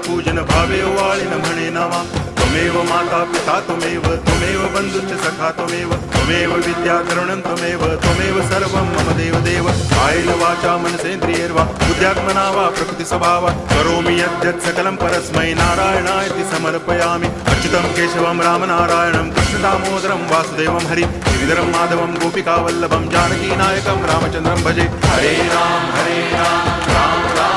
पूजन भावे वाळिन म्हणे नावा त्वमेव माता पिता त्वमेव बंधुश्च सखा त्वमेव विद्या तरुणं त्वमेव सर्वं मम देव कायेन वाचा मनसेन्द्रियैर्वा बुद्ध्यात्मना वा प्रकृति स्वभावात् करोमि यद्यत् सकलं परस्मै नारायणायति समर्पयामि अच्युतं केशवं रामनारायणं कृष्णदामोदरं वासुदेवं हरि गिरिधरं माधवं गोपिकावल्लभं जानकीनायकं रामचन्द्रं भजे हरे राम राम राम